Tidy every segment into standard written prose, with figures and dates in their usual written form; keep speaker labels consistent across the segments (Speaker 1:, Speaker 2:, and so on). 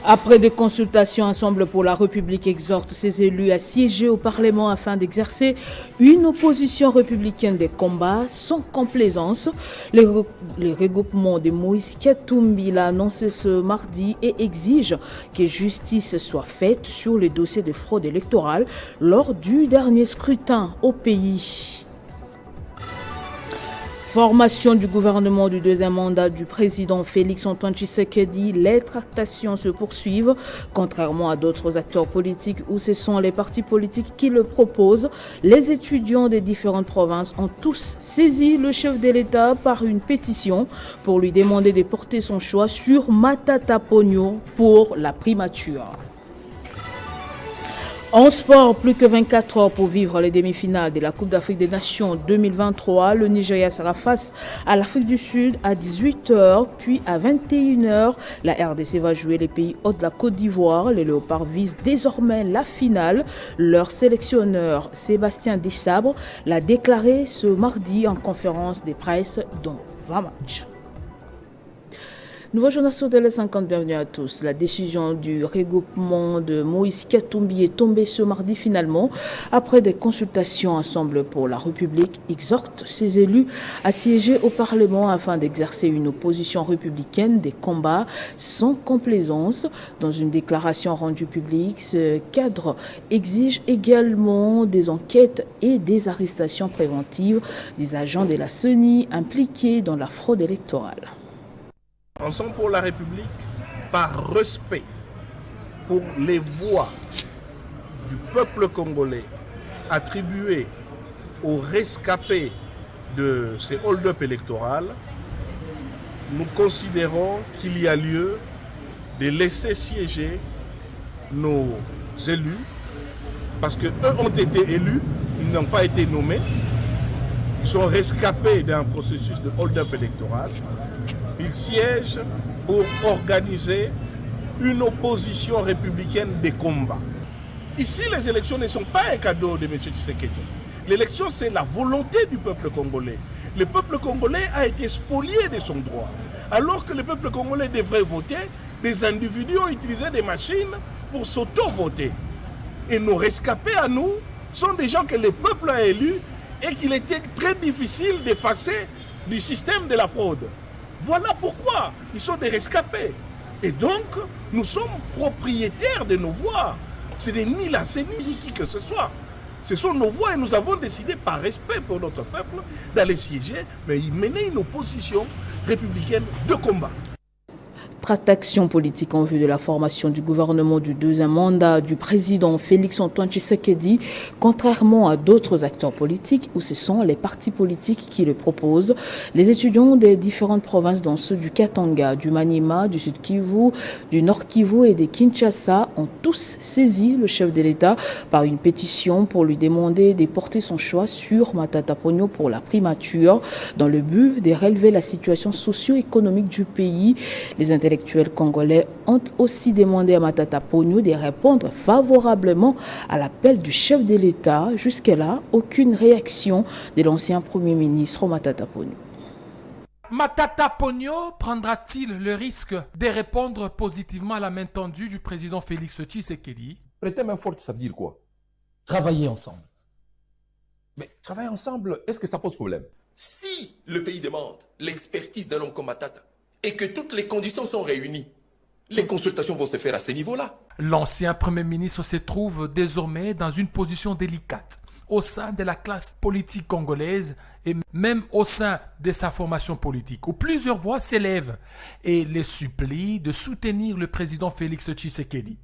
Speaker 1: Après des consultations, Ensemble pour la République exhorte ses élus à siéger au Parlement afin d'exercer une opposition républicaine des combats sans complaisance. Le regroupement de Moïse Katumbi l'a annoncé ce mardi et exige que justice soit faite sur les dossiers de fraude électorale lors du dernier scrutin au pays. Formation du gouvernement du deuxième mandat du président Félix-Antoine Tshisekedi, les tractations se poursuivent. Contrairement à d'autres acteurs politiques où ce sont les partis politiques qui le proposent, les étudiants des différentes provinces ont tous saisi le chef de l'État par une pétition pour lui demander de porter son choix sur Matata Ponyo pour la primature. En sport, plus que 24 heures pour vivre les demi-finales de la Coupe d'Afrique des Nations 2023. Le Nigeria sera face à l'Afrique du Sud à 18h, puis à 21h. La RDC va jouer les pays hôtes de la Côte d'Ivoire. Les Léopards visent désormais la finale. Leur sélectionneur Sébastien Desabre l'a déclaré ce mardi en conférence de presse dans 20 matchs. Nouveau journal sur Télé 50, bienvenue à tous. La décision du regroupement de Moïse Katumbi est tombée ce mardi finalement. Après des consultations, Ensemble pour la République exhorte ses élus à siéger au Parlement afin d'exercer une opposition républicaine des combats sans complaisance. Dans une déclaration rendue publique, ce cadre exige également des enquêtes et des arrestations préventives des agents de la CENI impliqués dans la fraude électorale.
Speaker 2: Ensemble pour la République, par respect pour les voix du peuple congolais attribuées aux rescapés de ces hold-up électoraux, nous considérons qu'il y a lieu de laisser siéger nos élus, parce qu'eux ont été élus, ils n'ont pas été nommés, ils sont rescapés d'un processus de hold-up électoral. Ils siègent pour organiser une opposition républicaine des combats. Ici, les élections ne sont pas un cadeau de M. Tshisekedi. L'élection, c'est la volonté du peuple congolais. Le peuple congolais a été spolié de son droit. Alors que le peuple congolais devrait voter, des individus ont utilisé des machines pour s'auto-voter. Et nos rescapés à nous sont des gens que le peuple a élus et qu'il était très difficile d'effacer du système de la fraude. Voilà pourquoi ils sont des rescapés. Et donc, nous sommes propriétaires de nos voix. Ce n'est ni la CENI ni qui que ce soit. Ce sont nos voix et nous avons décidé par respect pour notre peuple d'aller siéger, mais y mener une opposition républicaine de combat.
Speaker 1: Tractation politique en vue de la formation du gouvernement du deuxième mandat du président Félix-Antoine Tshisekedi, contrairement à d'autres acteurs politiques où ce sont les partis politiques qui le proposent. Les étudiants des différentes provinces, dont ceux du Katanga, du Maniema, du Sud Kivu, du Nord Kivu et des Kinshasa, ont tous saisi le chef de l'État par une pétition pour lui demander de porter son choix sur Matata Ponyo pour la primature, dans le but de relever la situation socio-économique du pays. Les intellectuels congolais ont aussi demandé à Matata Ponyo de répondre favorablement à l'appel du chef de l'État. Jusque-là, aucune réaction de l'ancien Premier ministre Matata Ponyo.
Speaker 3: Matata Ponyo prendra-t-il le risque de répondre positivement à la main tendue du président Félix Tshisekedi?
Speaker 4: Prêter main forte, ça veut dire quoi?
Speaker 5: Travailler ensemble.
Speaker 4: Mais travailler ensemble, est-ce que ça pose problème?
Speaker 6: Si le pays demande l'expertise d'un homme comme Matata et que toutes les conditions sont réunies, les consultations vont se faire à ce niveau-là.
Speaker 3: L'ancien Premier ministre se trouve désormais dans une position délicate au sein de la classe politique congolaise et même au sein de sa formation politique, où plusieurs voix s'élèvent et les supplient de soutenir le président Félix Tshisekedi.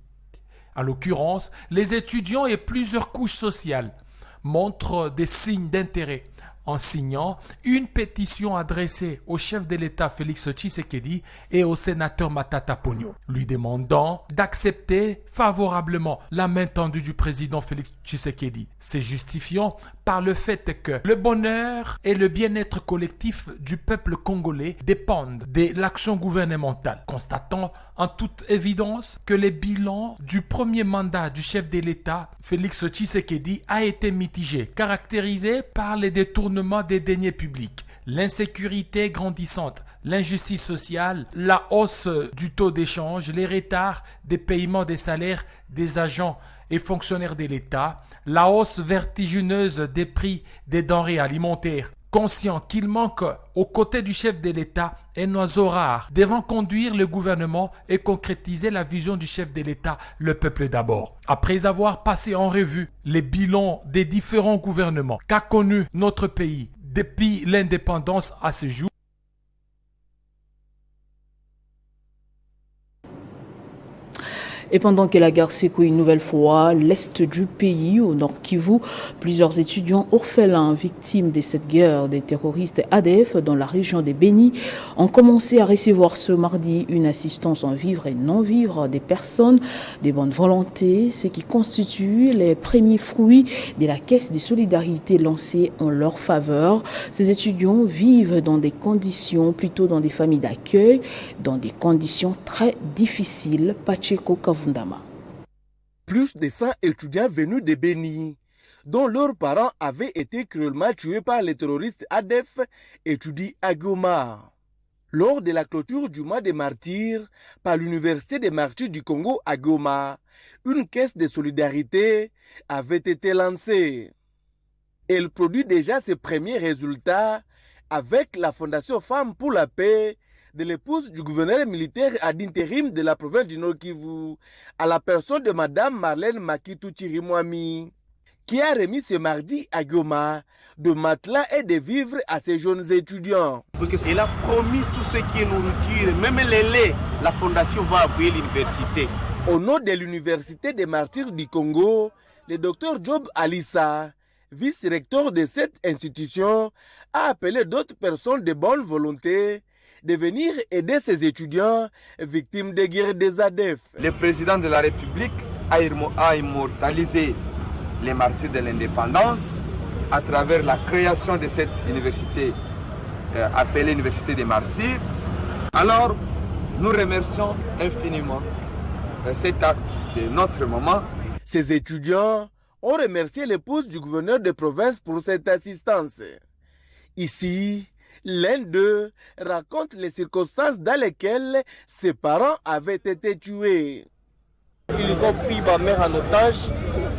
Speaker 3: En l'occurrence, les étudiants et plusieurs couches sociales montrent des signes d'intérêt en signant une pétition adressée au chef de l'État Félix Tshisekedi et au sénateur Matata Ponyo, lui demandant d'accepter favorablement la main tendue du président Félix Tshisekedi, se justifiant par le fait que le bonheur et le bien-être collectif du peuple congolais dépendent de l'action gouvernementale, constatant en toute évidence que le bilan du premier mandat du chef de l'État Félix Tshisekedi a été mitigé, caractérisé par les détournements des deniers publics, L'insécurité grandissante, l'injustice sociale, la hausse du taux d'échange, les retards des paiements des salaires des agents et fonctionnaires de l'État, la hausse vertigineuse des prix des denrées alimentaires. Conscient qu'il manque aux côtés du chef de l'État un oiseau rare, devant conduire le gouvernement et concrétiser la vision du chef de l'État, le peuple d'abord. Après avoir passé en revue les bilans des différents gouvernements qu'a connu notre pays depuis l'indépendance à ce jour,
Speaker 1: Et pendant que la guerre secouait une nouvelle fois l'est du pays, au nord Kivu, plusieurs étudiants orphelins victimes de cette guerre des terroristes ADF dans la région des Béni ont commencé à recevoir ce mardi une assistance en vivres et non-vivres des personnes de bonne volonté, ce qui constitue les premiers fruits de la caisse de solidarité lancée en leur faveur. Ces étudiants vivent dans des conditions, plutôt dans des familles d'accueil, dans des conditions très difficiles. Pacheco Kavundama.
Speaker 5: Plus de 100 étudiants venus de Béni, dont leurs parents avaient été cruellement tués par les terroristes ADF, étudient à Goma. Lors de la clôture du mois des martyrs par l'Université des martyrs du Congo à Goma, une caisse de solidarité avait été lancée. Elle produit déjà ses premiers résultats avec la Fondation Femmes pour la paix de l'épouse du gouverneur militaire ad intérim de la province du Nord Kivu, à la personne de Madame Marlène Makitou Chirimwami, qui a remis ce mardi à Goma de matelas et de vivres à ces jeunes étudiants.
Speaker 2: Parce qu'elle a promis tout ce qui est nourriture, même les laits, la fondation va appuyer l'université.
Speaker 5: Au nom de l'Université des martyrs du Congo, le docteur Job Alissa, vice-recteur de cette institution, a appelé d'autres personnes de bonne volonté de venir aider ces étudiants victimes des guerres des ADF.
Speaker 7: Le président de la République a immortalisé les martyrs de l'indépendance à travers la création de cette université appelée Université des martyrs. Alors, nous remercions infiniment cet acte de notre maman.
Speaker 5: Ces étudiants ont remercié l'épouse du gouverneur de province pour cette assistance. Ici, l'un d'eux raconte les circonstances dans lesquelles ses parents avaient été tués.
Speaker 8: Ils ont pris ma mère en otage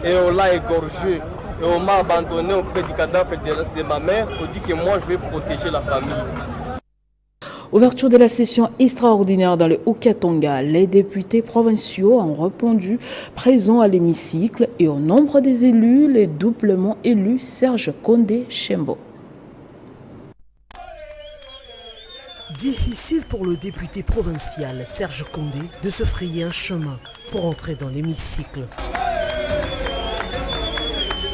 Speaker 8: et on l'a égorgée. Et on m'a abandonné auprès du cadavre de ma mère. On dit que moi je vais protéger la famille.
Speaker 1: Ouverture de la session extraordinaire dans le Haut-Katanga, les députés provinciaux ont répondu présents à l'hémicycle et au nombre des élus, les doublement élus Serge Condé Chembo.
Speaker 9: Difficile pour le député provincial Serge Condé de se frayer un chemin pour entrer dans l'hémicycle.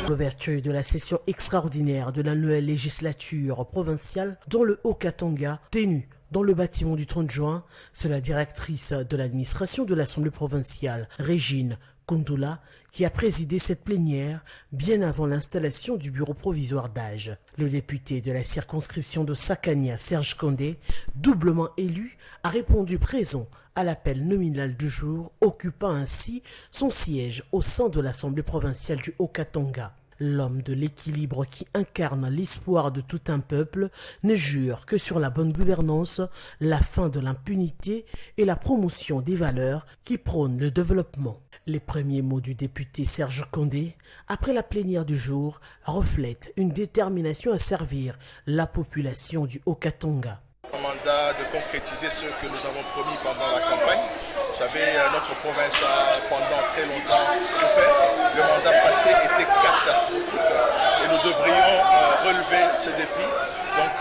Speaker 9: L'ouverture de la session extraordinaire de la nouvelle législature provinciale dans le Haut-Katanga, tenue dans le bâtiment du 30 juin, c'est la directrice de l'administration de l'Assemblée provinciale, Régine Kondula, qui a présidé cette plénière bien avant l'installation du bureau provisoire d'âge. Le député de la circonscription de Sakania, Serge Condé, doublement élu, a répondu présent à l'appel nominal du jour, occupant ainsi son siège au sein de l'Assemblée provinciale du Haut-Katanga. L'homme de l'équilibre qui incarne l'espoir de tout un peuple ne jure que sur la bonne gouvernance, la fin de l'impunité et la promotion des valeurs qui prônent le développement. Les premiers mots du député Serge Condé, après la plénière du jour, reflètent une détermination à servir la population du Haut-Katanga.
Speaker 2: Un mandat de concrétiser ce que nous avons promis pendant la campagne. Vous savez, notre province a pendant très longtemps souffert. Le mandat passé était catastrophique et nous devrions relever ce défi. Donc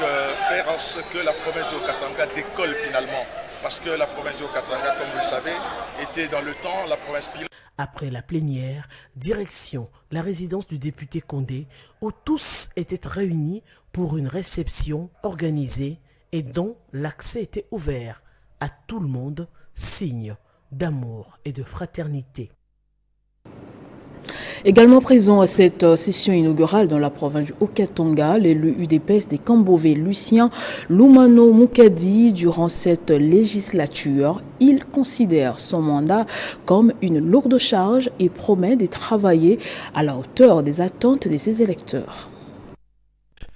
Speaker 2: faire en sorte que la province du Haut-Katanga décolle finalement. Parce que la province du Haut-Katanga, comme vous le savez, était dans le temps la province pilote.
Speaker 9: Après la plénière, direction la résidence du député Condé, où tous étaient réunis pour une réception organisée et dont l'accès était ouvert à tout le monde, signe d'amour et de fraternité.
Speaker 1: Également présent à cette session inaugurale dans la province du Haut-Katanga, l'élu UDPS des Kambové, Lucien Lumano Moukadi, durant cette législature, il considère son mandat comme une lourde charge et promet de travailler à la hauteur des attentes de ses électeurs.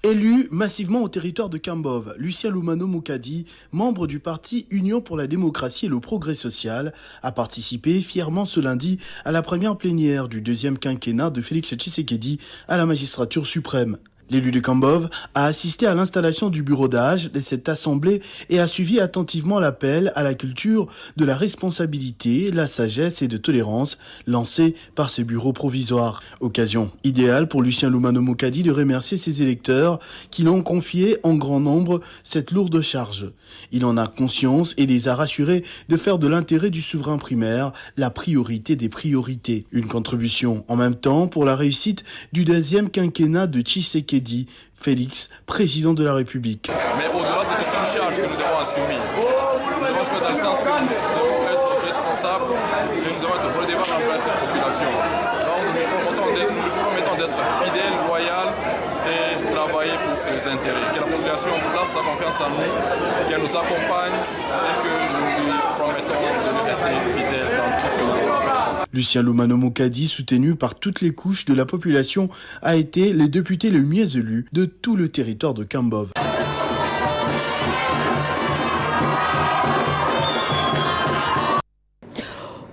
Speaker 10: Élu massivement au territoire de Kambove, Lucien Loumano Moukadi, membre du parti Union pour la démocratie et le progrès social, a participé fièrement ce lundi à la première plénière du deuxième quinquennat de Félix Tshisekedi à la magistrature suprême. L'élu de Kambove a assisté à l'installation du bureau d'âge de cette assemblée et a suivi attentivement l'appel à la culture de la responsabilité, la sagesse et de tolérance lancé par ce bureau provisoire. Occasion idéale pour Lucien Loumano Moukadi de remercier ses électeurs qui l'ont confié en grand nombre cette lourde charge. Il en a conscience et les a rassurés de faire de l'intérêt du souverain primaire la priorité des priorités. Une contribution en même temps pour la réussite du deuxième quinquennat de Tshisekedi, Félix, président de la République.
Speaker 11: Mais au-delà, c'est aussi une charge que nous devons assumer. Nous devons jouer dans le sens que nous devons être responsables et nous devons être redevables envers cette population. Donc nous promettons d'être fidèles, loyaux et travailler pour ses intérêts. Que la population place sa confiance en nous, qu'elle nous accompagne et que nous lui promettons de rester fidèles dans tout ce que nous allons faire.
Speaker 10: Lucien Loumano Moukadi, soutenu par toutes les couches de la population, a été le député le mieux élu de tout le territoire de Kambove.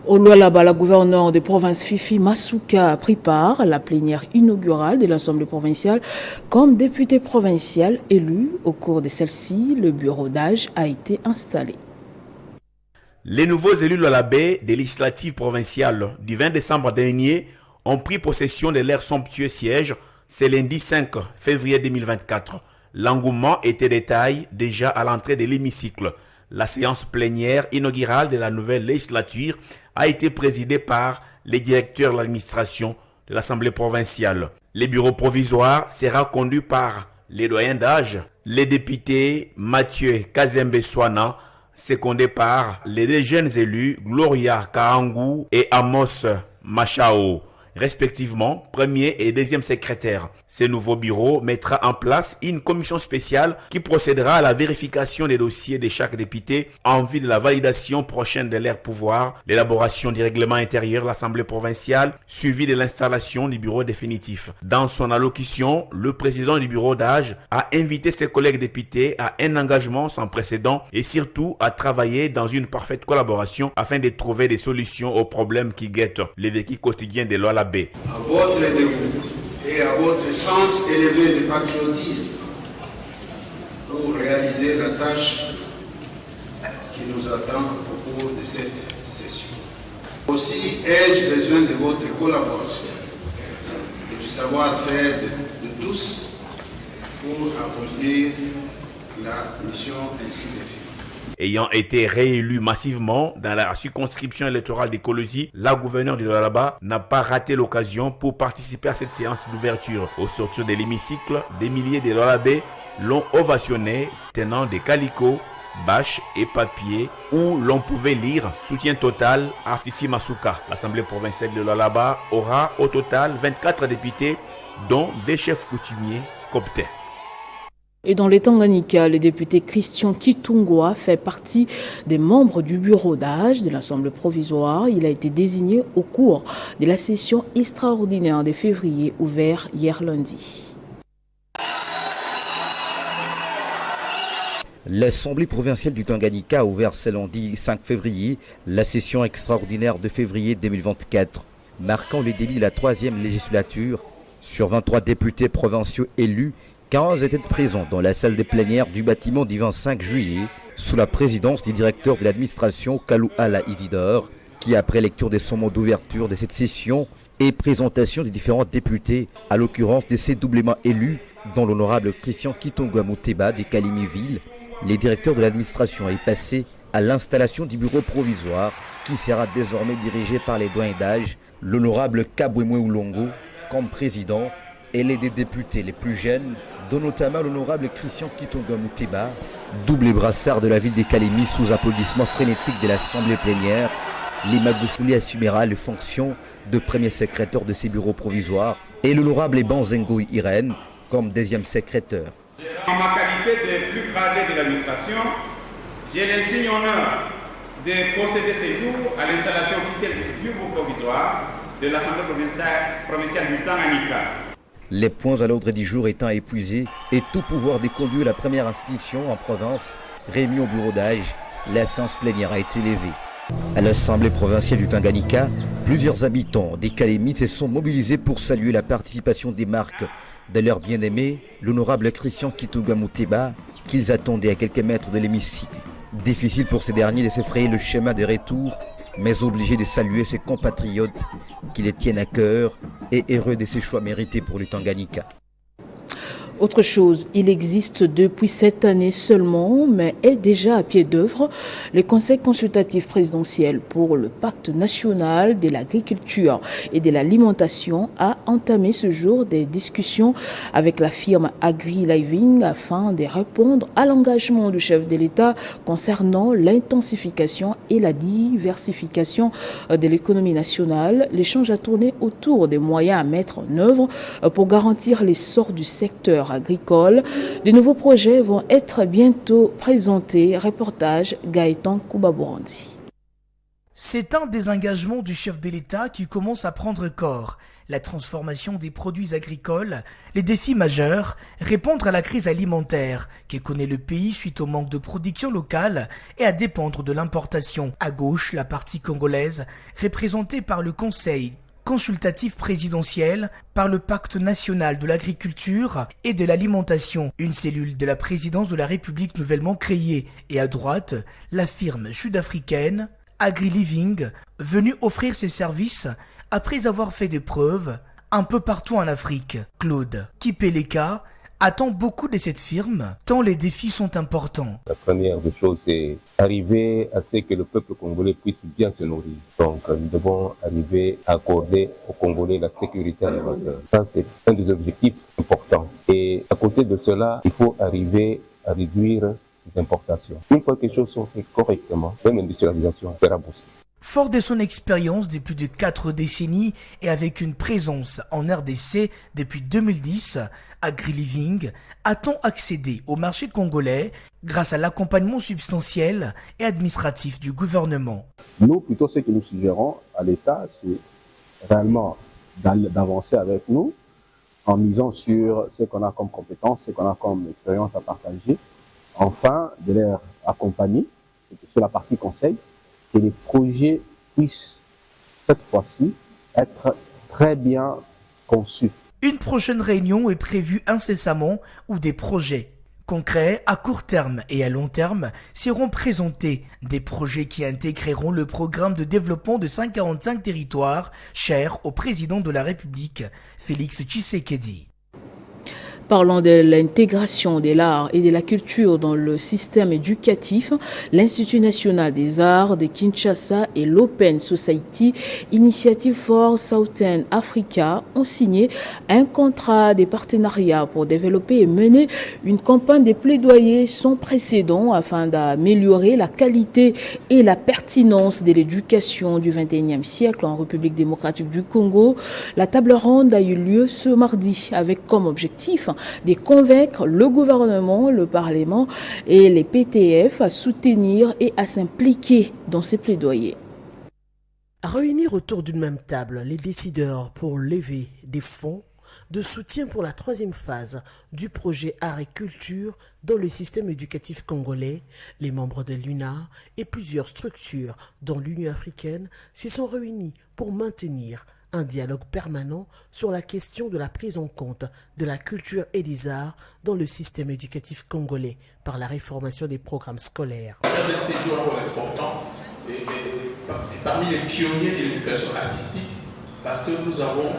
Speaker 1: Au Lualaba, la gouverneure de province Fifi Masuka a pris part à la plénière inaugurale de l'Assemblée provinciale comme député provincial élu. Au cours de celle-ci, le bureau d'âge a été installé.
Speaker 12: Les nouveaux élus lualabais des législatives provinciales du 20 décembre dernier ont pris possession de leur somptueux siège ce lundi 5 février 2024. L'engouement était de taille déjà à l'entrée de l'hémicycle. La séance plénière inaugurale de la nouvelle législature a été présidée par les directeurs de l'administration de l'Assemblée provinciale. Le bureau provisoire sera conduit par les doyens d'âge, les députés Mathieu Kazembe Swana, secondé par les deux jeunes élus Gloria Kaangou et Amos Machao, respectivement premier et deuxième secrétaire. Ce nouveau bureau mettra en place une commission spéciale qui procédera à la vérification des dossiers de chaque député en vue de la validation prochaine de leur pouvoir, l'élaboration du règlement intérieur de l'Assemblée provinciale, suivi de l'installation du bureau définitif. Dans son allocution, le président du bureau d'âge a invité ses collègues députés à un engagement sans précédent et surtout à travailler dans une parfaite collaboration afin de trouver des solutions aux problèmes qui guettent le vécu quotidien de l'Oualaba.
Speaker 13: À votre dévouement et à votre sens élevé de patriotisme pour réaliser la tâche qui nous attend au cours de cette session. Aussi ai-je besoin de votre collaboration et du savoir-faire de tous pour accomplir la mission ainsi définie.
Speaker 12: Ayant été réélu massivement dans la circonscription électorale d'Écologie, la gouverneure de Lualaba n'a pas raté l'occasion pour participer à cette séance d'ouverture. Au sortir de l'hémicycle, des milliers de Lualabais l'ont ovationné, tenant des calicots, bâches et papiers où l'on pouvait lire « Soutien total à Fifi Masuka ». L'Assemblée provinciale de Lualaba aura au total 24 députés, dont des chefs coutumiers coptais.
Speaker 1: Et dans les Tanganyika, le député Christian Kitungwa fait partie des membres du bureau d'âge de l'Assemblée provisoire. Il a été désigné au cours de la session extraordinaire de février ouverte hier lundi.
Speaker 14: L'Assemblée provinciale du Tanganyika a ouvert ce lundi 5 février la session extraordinaire de février 2024, marquant le début de la 3e législature. Sur 23 députés provinciaux élus, 15 étaient présents dans la salle des plénières du bâtiment du 25 juillet, sous la présidence du directeur de l'administration Kalou Ala Isidore, qui après lecture des sermons d'ouverture de cette session et présentation des différents députés, à l'occurrence de ces doublement élus, dont l'honorable Christian Kitungwa Muteba de Kalimiville, les directeurs de l'administration est passé à l'installation du bureau provisoire, qui sera désormais dirigé par les doyens d'âge, l'honorable Kabwemwe Oulongo comme président, et les députés les plus jeunes, dont notamment l'honorable Christian Kitungwa Muteba, double brassard de la ville de Kalemi sous applaudissements frénétiques de l'Assemblée plénière. Lima Goufouli assumera les fonctions de premier secrétaire de ces bureaux provisoires et l'honorable Banzengo Irène comme deuxième secrétaire.
Speaker 15: En ma qualité de plus gradé de l'administration, j'ai l'insigne honneur de procéder ce jour à l'installation officielle du bureau provisoire de l'Assemblée provinciale du Tanganyika.
Speaker 14: Les points à l'ordre du jour étant épuisés et tout pouvoir déconduire la première institution en province réunie au bureau d'âge, la séance plénière a été levée. À l'Assemblée provinciale du Tanganyika, plusieurs habitants des Calémites se sont mobilisés pour saluer la participation des marques de leur bien-aimé, l'honorable Christian Kituga Muteba, qu'ils attendaient à quelques mètres de l'hémicycle. Difficile pour ces derniers de se frayer le chemin de retour, mais obligés de saluer ses compatriotes qui les tiennent à cœur et heureux de ces choix mérités pour le Tanganyika.
Speaker 1: Autre chose, il existe depuis cette année seulement, mais est déjà à pied d'œuvre, le Conseil consultatif présidentiel pour le pacte national de l'agriculture et de l'alimentation a entamé ce jour des discussions avec la firme AgriLiving afin de répondre à l'engagement du chef de l'État concernant l'intensification et la diversification de l'économie nationale. L'échange a tourné autour des moyens à mettre en œuvre pour garantir l'essor du secteur agricole. De nouveaux projets vont être bientôt présentés. Reportage Gaëtan Koubaborandi.
Speaker 16: C'est un des engagements du chef de l'État qui commence à prendre corps. La transformation des produits agricoles, les défis majeurs, répondre à la crise alimentaire qui connaît le pays suite au manque de production locale et à dépendre de l'importation. À gauche, la partie congolaise, représentée par le Conseil consultatif présidentiel, par le pacte national de l'agriculture et de l'alimentation, une cellule de la présidence de la République nouvellement créée, et à droite, la firme sud-africaine AgriLiving, venue offrir ses services après avoir fait des preuves un peu partout en Afrique. Claude Kipeleka attend beaucoup de cette firme, tant les défis sont importants.
Speaker 17: La première des choses, c'est arriver à ce que le peuple congolais puisse bien se nourrir. Donc, nous devons arriver à accorder aux Congolais la sécurité alimentaire. Ça, c'est un des objectifs importants. Et à côté de cela, il faut arriver à réduire les importations. Une fois que les choses sont faites correctement, même l'industrialisation sera boostée.
Speaker 16: Fort de son expérience de plus de 4 décennies et avec une présence en RDC depuis 2010, AgriLiving a-t-on accédé au marché congolais grâce à l'accompagnement substantiel et administratif du gouvernement.
Speaker 18: Nous, plutôt, ce que nous suggérons à l'État, c'est réellement d'avancer avec nous en misant sur ce qu'on a comme compétences, ce qu'on a comme expérience à partager, enfin de les accompagner sur la partie conseil, que les projets puissent cette fois-ci être très bien conçus.
Speaker 16: Une prochaine réunion est prévue incessamment où des projets concrets à court terme et à long terme seront présentés, des projets qui intégreront le programme de développement de 145 territoires cher au président de la République, Félix Tshisekedi.
Speaker 1: Parlant de l'intégration de l'art et de la culture dans le système éducatif, l'Institut national des arts de Kinshasa et l'Open Society Initiative for Southern Africa ont signé un contrat de partenariat pour développer et mener une campagne de plaidoyer sans précédent afin d'améliorer la qualité et la pertinence de l'éducation du XXIe siècle en République démocratique du Congo. La table ronde a eu lieu ce mardi avec comme objectif de convaincre le gouvernement, le Parlement et les PTF à soutenir et à s'impliquer dans ces plaidoyers.
Speaker 9: Réunir autour d'une même table les décideurs pour lever des fonds de soutien pour la troisième phase du projet Art et Culture dans le système éducatif congolais, les membres de l'UNA et plusieurs structures dont l'Union africaine s'y sont réunis pour maintenir un dialogue permanent sur la question de la prise en compte de la culture et des arts dans le système éducatif congolais par la réformation des programmes scolaires.
Speaker 19: Un de ces jours importants, parmi les pionniers de l'éducation artistique, parce que nous avons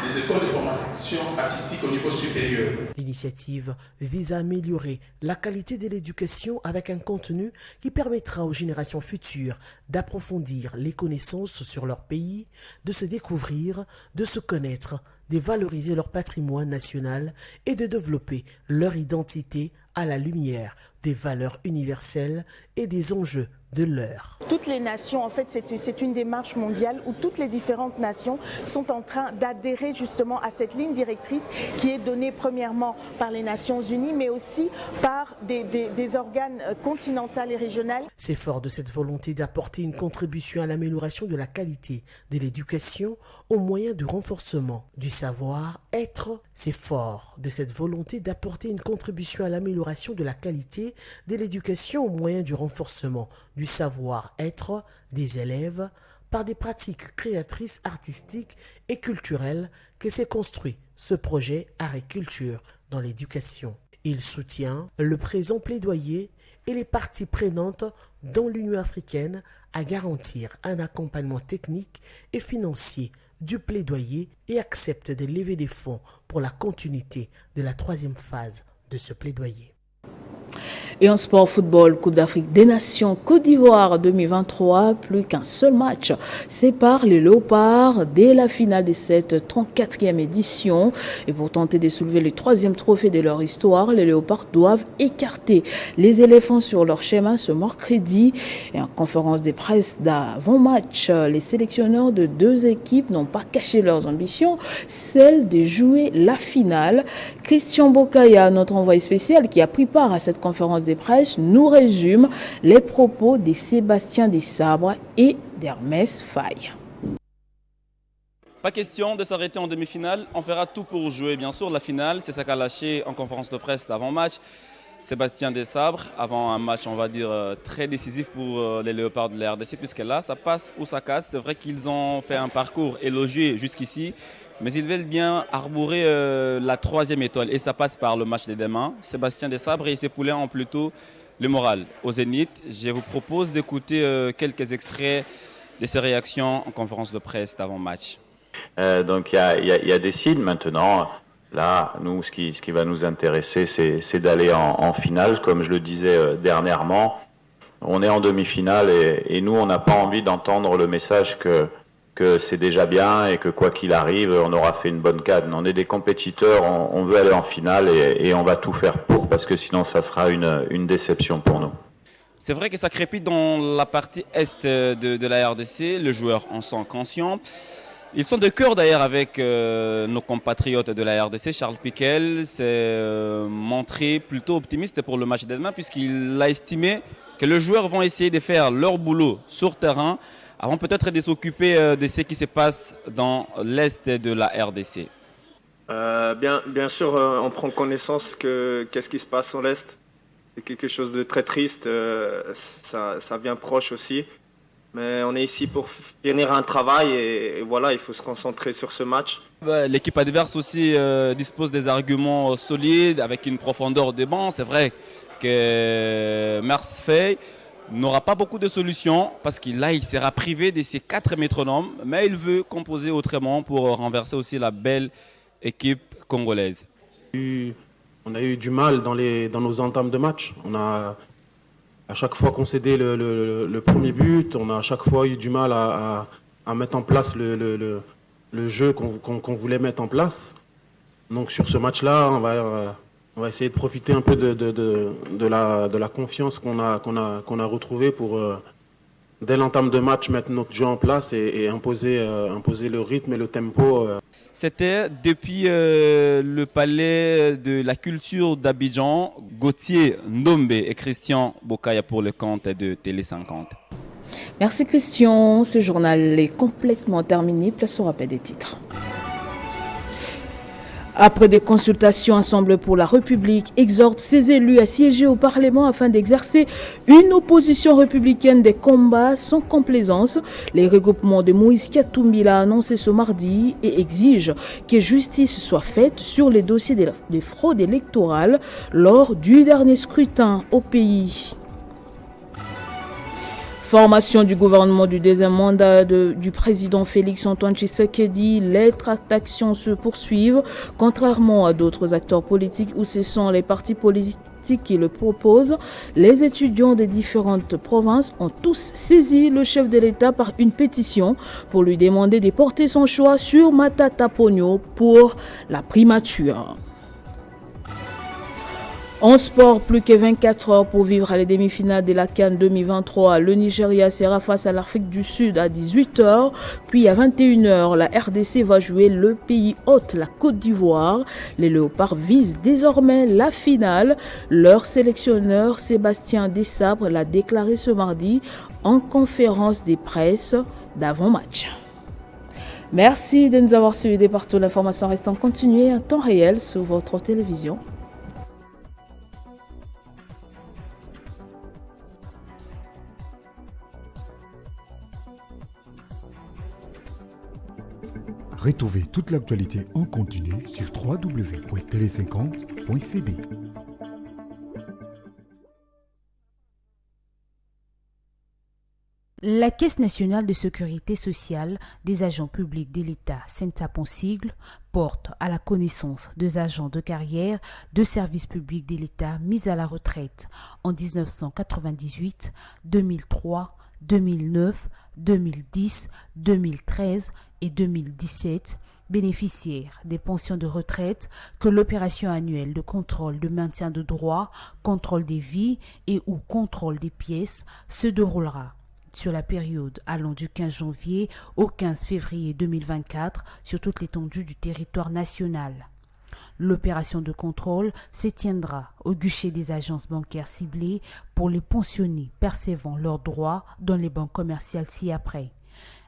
Speaker 19: des écoles de formation artistique au niveau supérieur.
Speaker 9: L'initiative vise à améliorer la qualité de l'éducation avec un contenu qui permettra aux générations futures d'approfondir les connaissances sur leur pays, de se découvrir, de se connaître, de valoriser leur patrimoine national et de développer leur identité à la lumière des valeurs universelles et des enjeux de l'heure.
Speaker 20: Toutes les nations, en fait, c'est une démarche mondiale où toutes les différentes nations sont en train d'adhérer justement à cette ligne directrice qui est donnée premièrement par les Nations Unies, mais aussi par des organes continentaux et régionaux.
Speaker 9: C'est fort de cette volonté d'apporter une contribution à l'amélioration de la qualité de l'éducation au moyen du renforcement du savoir-être. C'est fort de cette volonté d'apporter une contribution à l'amélioration de la qualité de l'éducation au moyen du renforcement du savoir-être des élèves par des pratiques créatrices artistiques et culturelles que s'est construit ce projet Art et Culture dans l'éducation. Il soutient le présent plaidoyer et les parties prenantes dans l'Union africaine à garantir un accompagnement technique et financier du plaidoyer et accepte de lever des fonds pour la continuité de la 3e phase de ce plaidoyer.
Speaker 1: Et en sport football, Coupe d'Afrique des Nations Côte d'Ivoire 2023, plus qu'un seul match sépare les Léopards dès la finale de cette 34e édition. Et pour tenter de soulever le 3e trophée de leur histoire, les Léopards doivent écarter les éléphants sur leur schéma ce mercredi. Et en conférence de presse d'avant-match, les sélectionneurs de 2 équipes n'ont pas caché leurs ambitions, celle de jouer la finale. Christian Bokaya, notre envoyé spécial qui a pris part à cette conférence de presse, nous résume les propos de Sébastien Desabre et d'Hermès Faye.
Speaker 21: Pas question de s'arrêter en demi-finale, on fera tout pour jouer bien sûr la finale, c'est ça qu'a lâché en conférence de presse d'avant-match Sébastien Desabre, avant un match on va dire très décisif pour les Léopards de la RDC, puisque là ça passe ou ça casse. C'est vrai qu'ils ont fait un parcours élogieux jusqu'ici, mais ils veulent bien arborer la 3e étoile et ça passe par le match de demain. Sébastien Desabre et ses poulains ont plutôt le moral au Zénith. Je vous propose d'écouter quelques extraits de ses réactions en conférence de presse d'avant-match.
Speaker 22: Donc il y a des signes maintenant. Là, nous, ce qui va nous intéresser, c'est d'aller en finale. Comme je le disais dernièrement, on est en demi-finale et nous, on n'a pas envie d'entendre le message que c'est déjà bien et que quoi qu'il arrive, on aura fait une bonne canne. On est des compétiteurs, on veut aller en finale et on va tout faire pour, parce que sinon, ça sera une déception pour nous.
Speaker 21: C'est vrai que ça crépite dans la partie est de la RDC. Les joueurs en sont conscients. Ils sont de cœur d'ailleurs avec nos compatriotes de la RDC. Charles Piquel s'est montré plutôt optimiste pour le match de demain, puisqu'il a estimé que les joueurs vont essayer de faire leur boulot sur terrain avant peut-être de s'occuper de ce qui se passe dans l'est de la RDC.
Speaker 8: Bien sûr, on prend connaissance que qu'est-ce qui se passe dans l'est. C'est quelque chose de très triste, ça vient proche aussi. Mais on est ici pour finir un travail et voilà, il faut se concentrer sur ce match.
Speaker 21: L'équipe adverse aussi dispose des arguments solides avec une profondeur de banc. C'est vrai que Mersfey n'aura pas beaucoup de solutions parce qu'il sera privé de ses 4 métronomes, mais il veut composer autrement pour renverser aussi la belle équipe congolaise.
Speaker 23: On a eu du mal dans nos entames de match. On a à chaque fois concédé le premier but, on a à chaque fois eu du mal à mettre en place le jeu qu'on voulait mettre en place. Donc sur ce match-là, on va essayer de profiter un peu de la confiance qu'on a retrouvée pour, dès l'entame de match, mettre notre jeu en place et imposer le rythme et le tempo.
Speaker 21: C'était depuis le palais de la culture d'Abidjan, Gauthier Ndombe et Christian Bokaya pour le compte de Télé 50.
Speaker 1: Merci Christian, ce journal est complètement terminé. Place au rappel des titres. Après des consultations, Ensemble pour la République exhorte ses élus à siéger au Parlement afin d'exercer une opposition républicaine des combats sans complaisance. Les regroupements de Moïse Katumbi l'a annoncé ce mardi et exige que justice soit faite sur les dossiers des fraudes électorales lors du dernier scrutin au pays. Formation du gouvernement du 2e mandat du président Félix Antoine Tshisekedi, les tractations se poursuivent, contrairement à d'autres acteurs politiques où ce sont les partis politiques qui le proposent. Les étudiants des différentes provinces ont tous saisi le chef de l'État par une pétition pour lui demander de porter son choix sur Matata Ponyo pour la primature. En sport, plus que 24 heures pour vivre les demi-finales de la CAN 2023. Le Nigeria sera face à l'Afrique du Sud à 18h. Puis à 21h, la RDC va jouer le pays hôte, la Côte d'Ivoire. Les Léopards visent désormais la finale. Leur sélectionneur Sébastien Desabre l'a déclaré ce mardi en conférence de presse d'avant-match. Merci de nous avoir suivis partout. L'information reste en continu en temps réel sur votre télévision.
Speaker 3: Retrouvez toute l'actualité en continu sur www.tele50.cd.
Speaker 4: La Caisse nationale de sécurité sociale des agents publics de l'État, CENSAP en sigle, porte à la connaissance des agents de carrière de services publics de l'État mis à la retraite en 1998, 2003, 2009, 2010, 2013 et 2017, bénéficiaires des pensions de retraite que l'opération annuelle de contrôle de maintien de droit, contrôle des vies et ou contrôle des pièces se déroulera sur la période allant du 15 janvier au 15 février 2024 sur toute l'étendue du territoire national. L'opération de contrôle s'étiendra au guichet des agences bancaires ciblées pour les pensionnés percevant leurs droits dans les banques commerciales ci-après.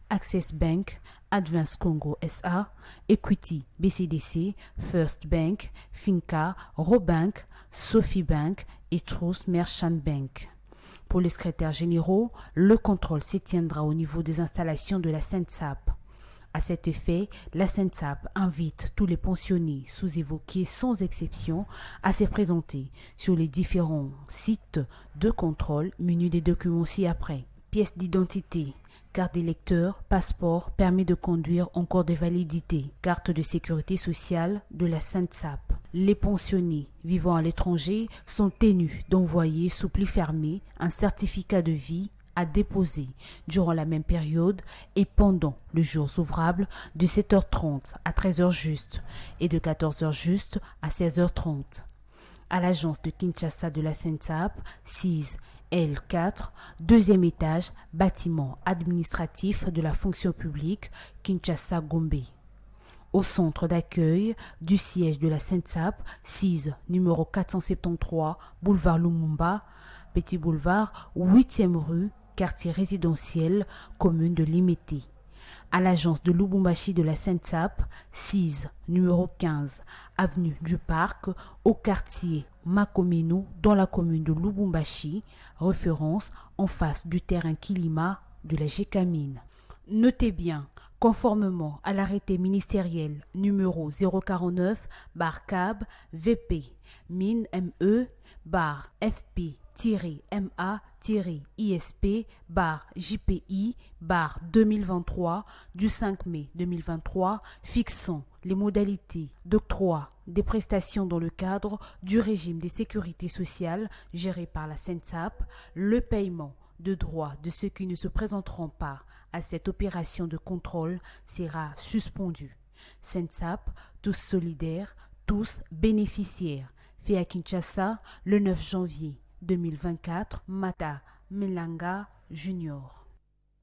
Speaker 4: Access Bank, Advance Congo SA, Equity BCDC, First Bank, Finca, Robank, Sophie Bank et Trust Merchant Bank. Pour les secrétaires généraux, le contrôle s'étiendra au niveau des installations de la CENSAP. À cet effet, la CENSAP invite tous les pensionnés sous-évoqués sans exception à se présenter sur les différents sites de contrôle munis des documents ci-après. Pièce d'identité, carte d'électeur, passeport, permis de conduire en cours de validité, carte de sécurité sociale de la CENSAP. Les pensionnés vivant à l'étranger sont tenus d'envoyer sous pli fermé un certificat de vie à déposer durant la même période et pendant le jour ouvrable de 7h30 à 13h juste et de 14h juste à 16h30. À l'agence de Kinshasa de la CENSAP, 6 L4, deuxième étage, bâtiment administratif de la fonction publique, Kinshasa Gombe. Au centre d'accueil du siège de la CENSAP, 6, numéro 473, boulevard Lumumba, Petit Boulevard, 8e rue, quartier résidentiel, commune de Limete. À l'agence de Lubumbashi de la CENSAP, 6, numéro 15, avenue du Parc, au quartier Makomeno, dans la commune de Lubumbashi, référence en face du terrain Kilima de la Gécamine. Notez bien, conformément à l'arrêté ministériel numéro 049/CAB VP MIN ME FP MA-ISP-JPI-2023 du 5 mai 2023 fixant les modalités d'octroi des prestations dans le cadre du régime des sécurités sociales géré par la CENSAP, le paiement de droits de ceux qui ne se présenteront pas à cette opération de contrôle sera suspendu. CENSAP, tous solidaires, tous bénéficiaires. Fait à Kinshasa le 9 janvier 2024, Mata Melanga Junior.